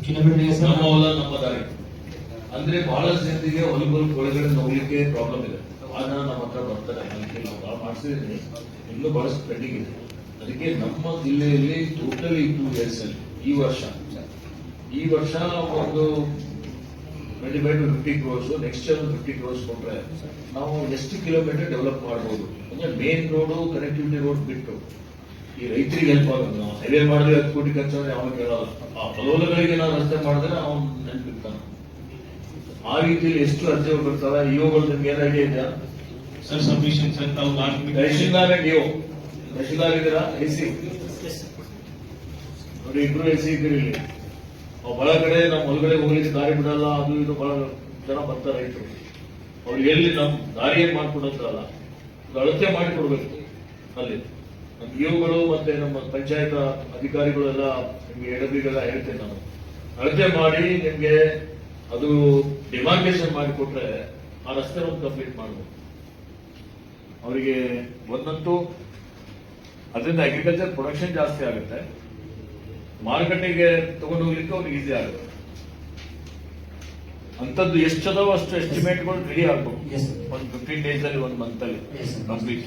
Kilometre ನಮ್ಮ ಹೊಲ ನಮ್ಮ ದಾರಿ ಅಂದ್ರೆ ಬಹಳಷ್ಟು ಜನರಿಗೆ ಹೊಲಗಳು ಒಳಗಡೆ ಹೋಗ್ಲಿಕ್ಕೆ ಪ್ರಾಬ್ಲಮ್ ಇದೆ. ಆಗ ನಮ್ಮ ಹತ್ರ ಬರ್ತಾರೆ, ಅದಕ್ಕೆ ನಾವು ಭಾಳ ಮಾಡಿಸಿದ್ರೆ ಇನ್ನೂ ಬಹಳಷ್ಟು ಪೆಂಡಿಂಗ್ ಇದೆ. ಅದಕ್ಕೆ ನಮ್ಮ ಜಿಲ್ಲೆಯಲ್ಲಿ ಟೋಟಲಿ 2 years ಅಲ್ಲಿ ಈ ವರ್ಷ ಒಂದು 25 to 50 crores, next year 50 crores ಕೊಟ್ರೆ ನಾವು ಎಷ್ಟು ಕಿಲೋಮೀಟರ್ ಡೆವಲಪ್ ಮಾಡಬಹುದು ಅಂದ್ರೆ ಮೇನ್ ರೋಡು ಕನೆಕ್ಟಿವಿಟಿ ರೋಡ್ ಬಿಟ್ಟು ಈ ರೈತರಿಗೆ ಹೆಲ್ಪ್ ಆಗೋದು. ನಾವು ಹೈವೇ ಮಾಡಿದ್ರೆ 10 ಕೋಟಿ ಖರ್ಚಾದ್ರೆ ಅವನು ಕೇಳಲ್ಲ, ಆ ಹೊಲಗಳಿಗೆ ನಾವು ರಸ್ತೆ ಮಾಡಿದ್ರೆ ಅವನು ನೆನ್ಪಿರ್ತಾನೆ. ಆ ರೀತಿಯಲ್ಲಿ ಎಷ್ಟು ಅರ್ಜಿಗಳು ಬರ್ತಾವೆ. ಇವುಗಳು ನಿಮ್ಗೆ ಏನು ಐಡಿಯಾ ಇದೆಯಾ ಸರ್? ಸಬ್ಮಿಷನ್ ಸರ್ ತಾವು ತಹಶೀಲ್ದಾರ್ ತಹಶೀಲ್ದಾರ್ ಇದ್ದೀರಾ? ಎಸಿ ನೋಡಿ, ಇಬ್ರು ಎಸಿ ಇದ್ದೀರಿ ಇಲ್ಲಿ. ಬಹಳ ಕಡೆ ನಮ್ಮ ಹೊಲಗಡೆ ಹೋಗ್ಲಿಕ್ಕೆ ದಾರಿ ಬಿಡಲ್ಲ, ಅದು ಇದು ಬಹಳ ಜನ ಬರ್ತಾರೆ ರೈತರು. ಅವ್ರು ಎಲ್ಲಿ ನಮ್ಮ ದಾರಿಯನ್ನು ಮಾಡ್ಕೊಡೋದ್ರಲ್ಲ, ಅಳತೆ ಮಾಡಿಕೊಡ್ಬೇಕು. ಅಲ್ಲಿ ನಮ್ಮ ಇವುಗಳು ಮತ್ತೆ ನಮ್ಮ ಪಂಚಾಯತ್ ಅಧಿಕಾರಿಗಳೆಲ್ಲ ನಿಮ್ಗೆ ಎಡಬಿಗೆಲ್ಲ ಹೇಳ್ತೇನೆ ನಾನು. ಅಳತೆ ಮಾಡಿ ನಿಮ್ಗೆ ಅದು ಡಿಮಾರ್ಕೇಶನ್ ಮಾಡಿಕೊಟ್ರೆ ಆ ರಸ್ತೆ ಒಂದು ಕಂಪ್ಲೀಟ್ ಮಾಡಬಹುದು. ಅವರಿಗೆ ಒಂದಂತೂ ಅದರಿಂದ ಅಗ್ರಿಕಲ್ಚರ್ ಪ್ರೊಡಕ್ಷನ್ ಜಾಸ್ತಿ ಆಗುತ್ತೆ, ಮಾರುಕಟ್ಟೆಗೆ ತಗೊಂಡು ಹೋಗ್ಲಿಕ್ಕೆ ಅವ್ರಿಗೆ ಈಸಿ ಆಗುತ್ತೆ. ಅಂತದ್ದು ಎಷ್ಟದೋ ಅಷ್ಟು ಎಸ್ಟಿಮೇಟ್ಗಳು ರೆಡಿ ಆಗ್ಬೇಕು. ಒಂದು 15 days ಅಲ್ಲಿ, 1 month ಅಲ್ಲಿ ಕಂಪ್ಲೀಟ್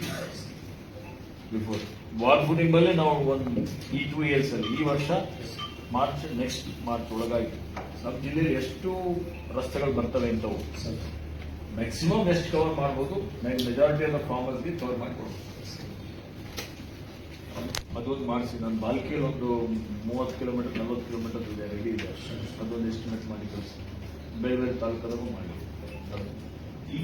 ಬಿಫೋರ್ ವಾರ್ ಫುಡಿಂಗ್ ಬಲ್ಲಿ ನಾವು ಈ 2 years ಅಲ್ಲಿ, ಈ ವರ್ಷ ನೆಕ್ಸ್ಟ್ ಮಾರ್ಚ್ ಒಳಗಾಗಿ ನಮ್ಮ ಜಿಲ್ಲೆಯಲ್ಲಿ ಎಷ್ಟು ರಸ್ತೆಗಳು ಬರ್ತವೆ ಇಂಥವು ಮ್ಯಾಕ್ಸಿಮಮ್ ಎಷ್ಟು ಕವರ್ ಮಾಡಬಹುದು. ಮೆಜಾರಿಟಿ ಆಫ್ ಫಾರ್ಮರ್ಸ್ಗೆ ಕವರ್ ಮಾಡಿಕೊಡ್ಬೋದು. ಅದೊಂದು ಮಾಡಿಸಿ ನನ್ನ ಬಾಲ್ಕಿಯಲ್ಲಿ ಒಂದು 30 ಕಿಲೋಮೀಟರ್ 40 ಕಿಲೋಮೀಟರ್ ರೆಡಿ ಇದೆ. ಅದೊಂದು ಎಸ್ಟಿಮೇಟ್ ಮಾಡಿ ಕಳಿಸಿ. ಬೇರೆ ಬೇರೆ ತಾಲೂಕಲ್ಲೂ ಮಾಡಿ.